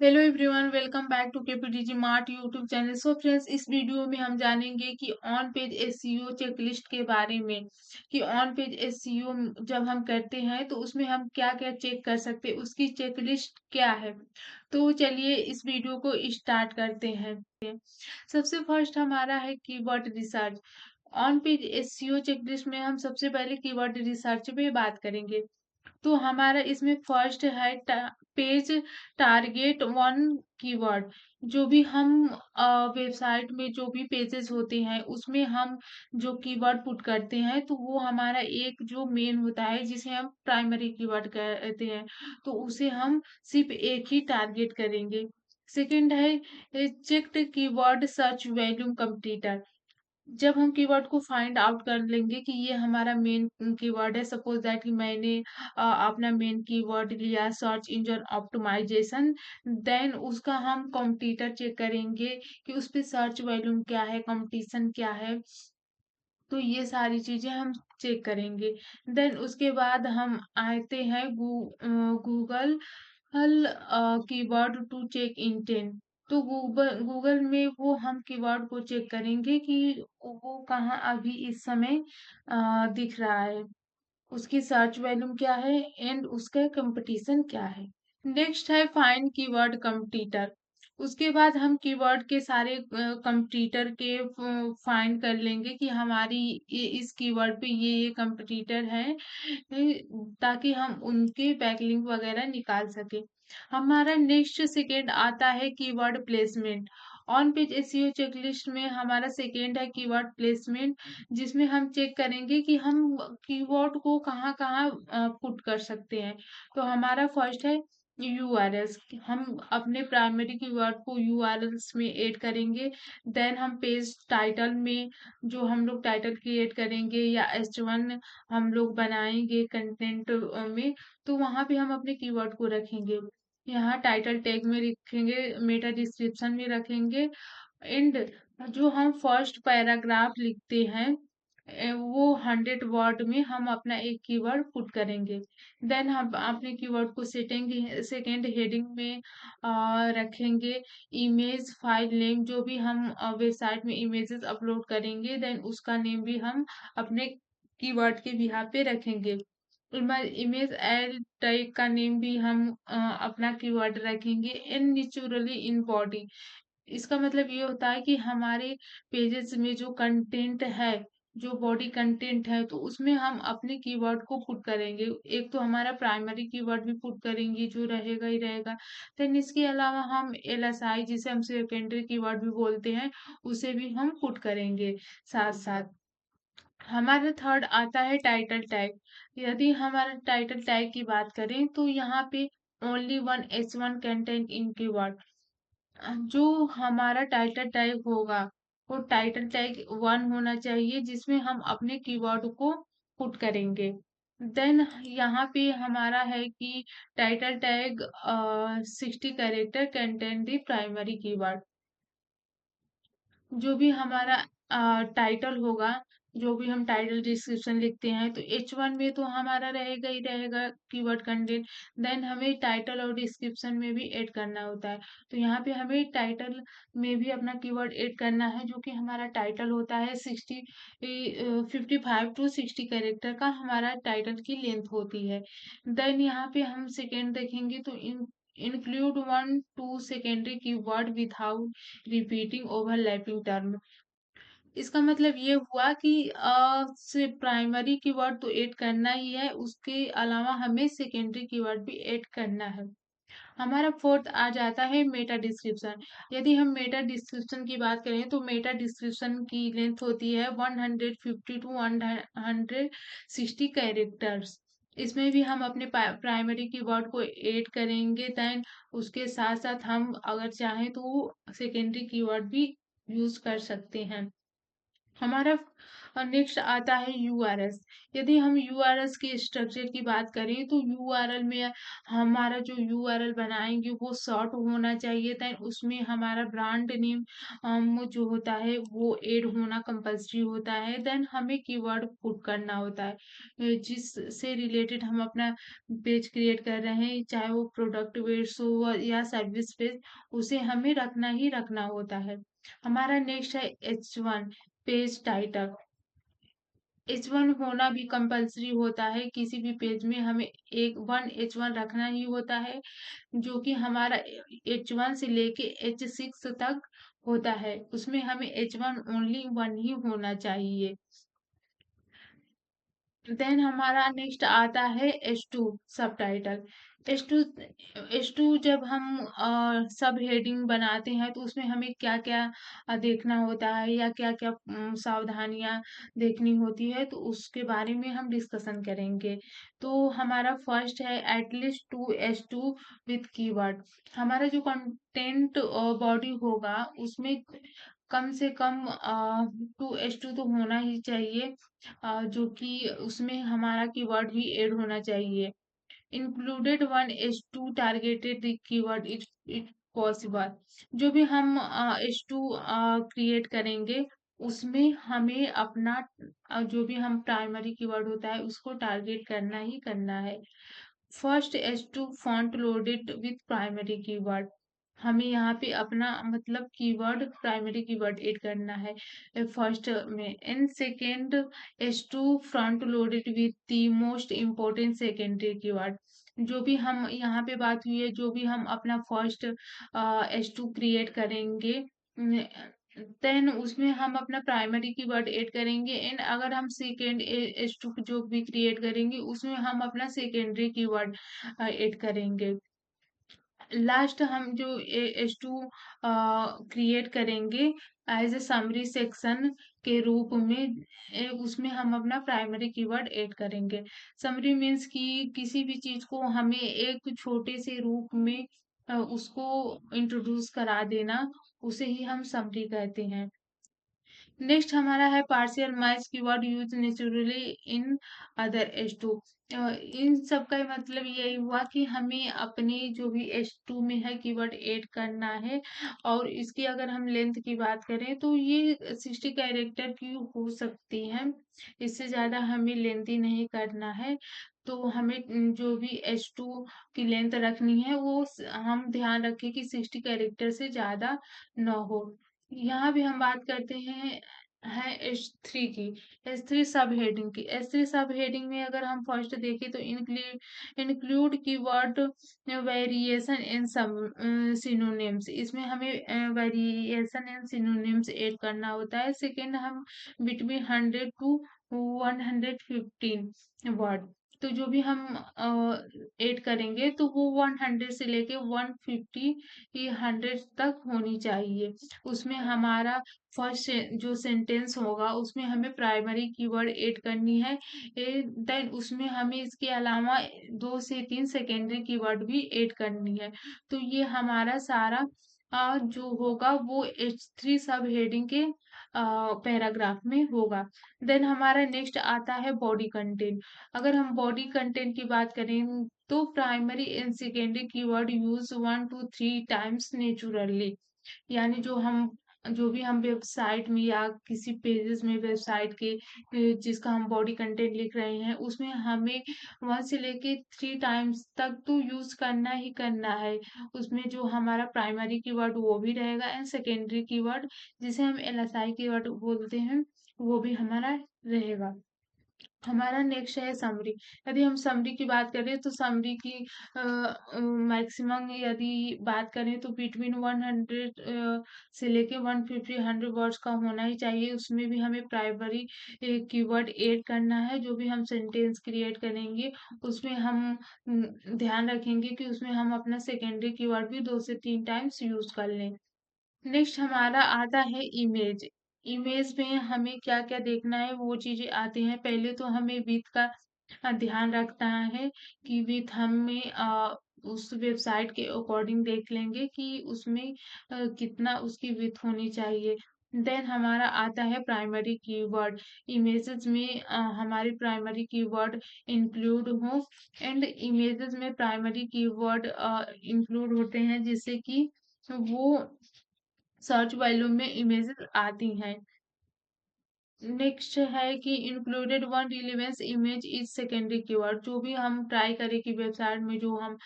Hello everyone, welcome back to KPTG Mart YouTube channel. So friends, इस video में हम जानेंगे कि ऑन पेज एसईओ चेकलिस्ट के बारे में कि ऑन पेज एसईओ जब हम करते हैं तो उसमें हम क्या क्या चेक कर सकते हैं, उसकी चेकलिस्ट क्या है। तो चलिए इस वीडियो को स्टार्ट करते हैं। सबसे फर्स्ट हमारा है keyword research. On page SEO checklist में हम सबसे पहले कीवर्ड रिसर्च पे बात करेंगे। तो हमारा इसमें फर्स्ट है पेज टारगेट वन कीवर्ड। जो भी हम वेबसाइट में जो भी पेजेस होते हैं उसमें हम जो कीवर्ड पुट करते हैं तो वो हमारा एक जो मेन होता है जिसे हम प्राइमरी कीवर्ड कहते हैं, तो उसे हम सिर्फ एक ही टारगेट करेंगे। सेकंड है चेक्ड कीवर्ड सर्च वॉल्यूम कंप्लीटर। जब हम कीवर्ड को फाइंड आउट कर लेंगे कि ये हमारा मेन कीवर्ड है, सपोज दैट कि मैंने अपना मेन कीवर्ड लिया सर्च इंजन ऑप्टिमाइजेशन, देन उसका हम कॉम्पिटिटर चेक करेंगे कि उस पे सर्च वॉल्यूम क्या है, कंपटीशन क्या है। तो ये सारी चीजें हम चेक करेंगे। देन उसके बाद हम आते हैं Google keyword to check intent. तो गूगल गूगल में वो हम कीवर्ड को चेक करेंगे कि वो कहाँ अभी इस समय दिख रहा है, उसकी सर्च वॉल्यूम क्या है एंड उसका कंपटीशन क्या है। नेक्स्ट है फाइंड कीवर्ड कंपटीटर। उसके बाद हम कीवर्ड के सारे कंपटीटर के फाइंड कर लेंगे कि हमारी इस कीवर्ड पे ये कंपटीटर है, ताकि हम उनके बैकलिंक वगैरह निकाल सके। हमारा नेक्स्ट सेकेंड आता है keyword placement. On page SEO checklist में हमारा सेकेंड है कीवर्ड प्लेसमेंट, जिसमें हम चेक करेंगे कि हम कीवर्ड को कहाँ कहाँ पुट कर सकते हैं। तो हमारा फर्स्ट है यूआरएल्स। हम अपने प्राइमरी कीवर्ड को यूआरएल्स में ऐड करेंगे। देन हम पेज टाइटल में जो हम लोग टाइटल क्रिएट करेंगे या H1 हम लोग बनाएंगे कंटेंट में, तो वहां पे हम अपने कीवर्ड को रखेंगे। यहाँ टाइटल टैग में रखेंगे, मेटा डिस्क्रिप्शन में रखेंगे, एंड जो हम फर्स्ट पैराग्राफ लिखते हैं वो 100 वर्ड में हम अपना एक कीवर्ड पुट करेंगे। देन हम अपने कीवर्ड को सेकेंड हेडिंग में रखेंगे। इमेज फाइल नेम, जो भी हम वेबसाइट में इमेजेस अपलोड करेंगे देन उसका नेम भी हम अपने कीवर्ड के बिहाफ पे रखेंगे। इमेज एड टाइप का नेम भी हम अपना कीवर्ड रखेंगे। इन नेचुरली इन बॉडी, इसका मतलब ये होता है कि हमारे पेजेस में जो कंटेंट है, जो बॉडी कंटेंट है, तो उसमें हम अपने कीवर्ड को पुट करेंगे। एक तो हमारा प्राइमरी कीवर्ड भी पुट करेंगे जो रहेगा ही रहेगा। देन इसके अलावा हम एलएसआई, जिसे हम सेकेंडरी कीवर्ड भी बोलते हैं, उसे भी हम पुट करेंगे साथ साथ। हमारा थर्ड आता है टाइटल टैग। यदि हमारा टाइटल टैग की बात करें तो यहाँ पे only one H1 content in keyword. जो हमारा टाइटल टैग होगा वो टाइटल टैग 1 होना चाहिए, जिसमें हम अपने कीवर्ड को पुट करेंगे। देन यहाँ पे हमारा है कि title tag 60 character content the primary keyword. जो भी हमारा टाइटल होगा, जो भी हम टाइटल डिस्क्रिप्शन लिखते हैं, तो H1 में तो हमारा रहेगा ही रहेगा कीवर्ड कंटेंट। देन हमें टाइटल और डिस्क्रिप्शन में भी ऐड करना होता है। तो यहाँ पे हमें टाइटल में भी अपना कीवर्ड ऐड करना है, जो कि हमारा टाइटल होता है 55 to 60 कैरेक्टर का हमारा टाइटल की लेंथ होती है। देन यहाँ पे हम सेकेंड देखेंगे तो include 1 to 2 secondary keyword without repeating overlapping term. इसका मतलब ये हुआ कि से प्राइमरी कीवर्ड तो ऐड करना ही है, उसके अलावा हमें सेकेंडरी कीवर्ड भी ऐड करना है। हमारा फोर्थ आ जाता है मेटा डिस्क्रिप्शन। यदि हम मेटा डिस्क्रिप्शन की बात करें तो मेटा डिस्क्रिप्शन की लेंथ होती है 150 to 160 कैरेक्टर्स। इसमें भी हम अपने प्राइमरी कीवर्ड को ऐड करेंगे। देन उसके साथ साथ हम अगर चाहें तो सेकेंडरी कीवर्ड भी यूज कर सकते हैं। हमारा नेक्स्ट आता है यूआरएस। यदि हम यूआरएस के स्ट्रक्चर की बात करें तो यूआरएल में हमारा जो यूआरएल बनाएंगे वो शॉर्ट होना चाहिए, देन उसमें हमारा ब्रांड नेम जो होता है वो ऐड होना कंपल्सरी होता है। देन हमें कीवर्ड पुट करना होता है जिससे रिलेटेड हम अपना पेज क्रिएट कर रहे हैं, चाहे वो प्रोडक्ट बेस्ड हो या सर्विस बेस्ड, उसे हमें रखना ही रखना होता है। हमारा नेक्स्ट है H1 पेज टाइटल। H1 होना भी कंपल्सरी होता है, किसी भी पेज में हमें एक वन H1 रखना ही होता है, जो कि हमारा H1 से लेके H6 तक होता है, उसमें हमें H1 ओनली वन ही होना चाहिए। देन हमारा नेक्स्ट आता है H2 सब टाइटल। H2 H2 जब हम सब हेडिंग बनाते हैं तो उसमें हमें क्या क्या देखना होता है या क्या क्या सावधानियां देखनी होती है, तो उसके बारे में हम डिस्कशन करेंगे। तो हमारा फर्स्ट है एटलीस्ट 2 H2 विथ कीवर्ड। हमारा जो कंटेंट बॉडी होगा उसमें कम से कम 2H2 तो होना ही चाहिए, जो कि उसमें हमारा कीवर्ड भी ऐड होना चाहिए। Included 1H2 targeted keyword it possible. जो भी हम H2 क्रिएट करेंगे उसमें हमें अपना जो भी हम प्राइमरी कीवर्ड होता है उसको टारगेट करना ही करना है। First H2 font loaded with primary keyword. हमें यहाँ पे अपना मतलब कीवर्ड प्राइमरी कीवर्ड ऐड करना है फर्स्ट में। In second H2 front loaded with the most important secondary keyword. जो भी हम यहाँ पे बात हुई है, जो भी हम अपना फर्स्ट H2 क्रिएट करेंगे देन उसमें हम अपना प्राइमरी कीवर्ड ऐड करेंगे, एंड अगर हम सेकेंड H2 जो भी क्रिएट करेंगे उसमें हम अपना सेकेंडरी कीवर्ड ऐड करेंगे। लास्ट हम जो H2 क्रिएट करेंगे एज ए समरी सेक्शन के रूप में, उसमें हम अपना प्राइमरी कीवर्ड ऐड करेंगे। समरी मीन्स कि किसी भी चीज को हमें एक छोटे से रूप में उसको इंट्रोड्यूस करा देना, उसे ही हम समरी कहते हैं। नेक्स्ट हमारा है partial match keyword use naturally in other H2। इन सब का मतलब यही हुआ कि हमें अपने जो भी H2 में है कीवर्ड ऐड करना है, और इसकी अगर हम लेंथ की बात करें तो ये 60 कैरेक्टर की हो सकती है, इससे ज्यादा हमें लेंथी नहीं करना है। तो हमें जो भी H2 की लेंथ रखनी है वो हम ध्यान रखें कि 60 कैरेक्टर से ज्यादा न हो। यहाँ भी हम बात करते हैं है H3 की। H3 सब हेडिंग की। H3 सब हेडिंग में अगर हम फर्स्ट देखें तो इंक्लूड कीवर्ड वेरिएशन इन सब सिनोनिम्स। इसमें हमें वेरिएशन इन सिनोनिम्स ऐड करना होता है। सेकेंड हम बिटवीन 100 टू 115 वर्ड। तो जो भी हम ऐड करेंगे तो वो 100 से लेके 150 ये 100 तक होनी चाहिए। उसमें हमारा फर्स्ट जो सेंटेंस होगा उसमें हमें प्राइमरी कीवर्ड ऐड करनी है, देन उसमें हमें इसके अलावा 2 से 3 सेकेंडरी कीवर्ड भी ऐड करनी है। तो ये हमारा सारा जो होगा वो H3 सब हेडिंग के पैराग्राफ में होगा। देन हमारा नेक्स्ट आता है बॉडी कंटेंट। अगर हम बॉडी कंटेंट की बात करें तो primary and secondary keyword use 1 to 3 times naturally. यानी जो भी हम वेबसाइट में या किसी पेजेस में वेबसाइट के जिसका हम बॉडी कंटेंट लिख रहे हैं उसमें हमें 1 से लेके 3 टाइम्स तक तो यूज करना ही करना है। उसमें जो हमारा प्राइमरी कीवर्ड वो भी रहेगा एंड सेकेंडरी कीवर्ड जिसे हम LSI कीवर्ड बोलते हैं वो भी हमारा रहेगा। हमारा नेक्स्ट है समरी। यदि हम समरी की बात करें तो समरी की मैक्सिमम यदि बात करें तो बिटवीन 100 से लेके 150 100 वर्ड्स का होना ही चाहिए। उसमें भी हमें प्राइमरी कीवर्ड ऐड करना है। जो भी हम सेंटेंस क्रिएट करेंगे उसमें हम ध्यान रखेंगे कि उसमें हम अपना सेकेंडरी कीवर्ड भी 2 से 3 टाइम्स यूज कर लें। नेक्स्ट हमारा आता है इमेज। इमेज में हमें क्या क्या देखना है वो चीजें आती हैं। पहले तो हमें विथ का ध्यान रखना है कि विथ हमें उस वेबसाइट के अकॉर्डिंग देख लेंगे कि उसमें कितना उसकी विथ होनी चाहिए। देन हमारा आता है प्राइमरी कीवर्ड। इमेजेस में हमारे प्राइमरी कीवर्ड इंक्लूड हो, एंड इमेजेस में प्राइमरी कीवर्ड इंक्लूड होते हैं जिससे कि वो सर्च वैल्यू में इमेजेस आती हैं। नेक्स्ट है कि included one relevance image is secondary keyword. जो भी हम ट्राई करें कि वेबसाइट में जो हम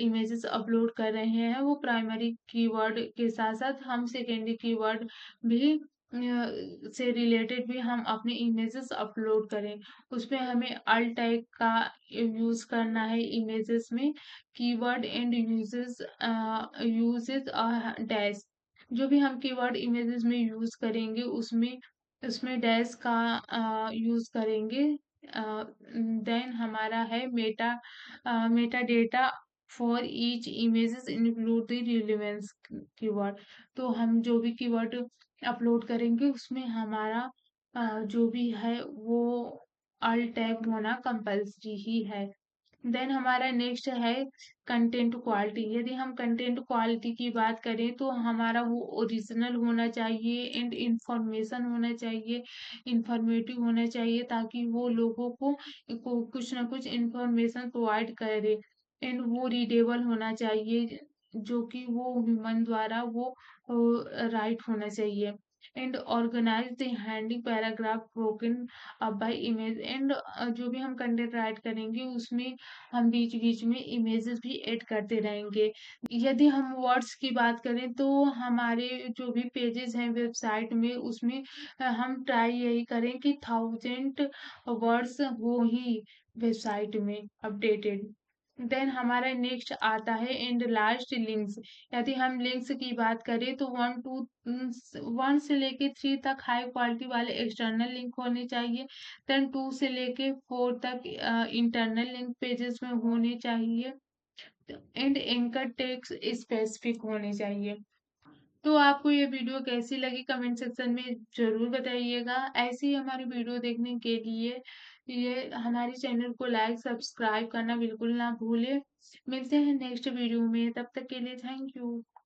इमेजेस अपलोड कर रहे हैं वो प्राइमरी कीवर्ड के साथ साथ हम सेकेंडरी कीवर्ड भी से रिलेटेड भी हम अपने इमेजेस अपलोड करें। उसमें हमें अल्ट टैग का यूज करना है इमेजेस में। Keyword and uses uses dash. जो भी हम कीवर्ड इमेजेस में यूज करेंगे उसमें उसमें डैश का यूज करेंगे। देन हमारा है Meta data for each images include the relevance keyword. तो हम जो भी कीवर्ड अपलोड करेंगे उसमें हमारा जो भी है वो अल्ट टैग होना कंपल्सरी ही है। देन हमारा नेक्स्ट है कंटेंट क्वालिटी। यदि हम कंटेंट क्वालिटी की बात करें तो हमारा वो ओरिजिनल होना चाहिए एंड इंफॉर्मेशन होना चाहिए, इंफॉर्मेटिव होना चाहिए ताकि वो लोगों को कुछ ना कुछ इंफॉर्मेशन प्रोवाइड करे। एंड वो रीडेबल होना चाहिए, जो कि वो ह्यूमन द्वारा वो राइट होना चाहिए। And organize the heading paragraph broken up by image. And जो भी हम कंटेंट राइट करेंगे उसमें हम बीच-बीच में इमेजेस भी ऐड करते रहेंगे। यदि हम वर्ड्स की बात करें तो हमारे जो भी पेजेस हैं वेबसाइट में उसमें हम ट्राई यही करें कि 1000 वर्ड्स हो ही वेबसाइट में अपडेटेड। देन हमारा नेक्स्ट आता है एंड लास्ट लिंक्स। यदि हम लिंक्स की बात करें तो 1 से लेके 3 तक हाई क्वालिटी वाले एक्सटर्नल लिंक होने चाहिए। देन 2 से लेके 4 तक इंटरनल लिंक पेजेस में होने चाहिए। एंड एंकर टेक्स्ट स्पेसिफिक होने चाहिए। तो आपको ये वीडियो कैसी लगी कमेंट सेक्शन में ज़रूर बताइएगा। ऐसी ही हमारी वीडियो देखने के लिए ये हमारे चैनल को लाइक सब्सक्राइब करना बिल्कुल ना भूलें। मिलते हैं नेक्स्ट वीडियो में, तब तक के लिए थैंक यू।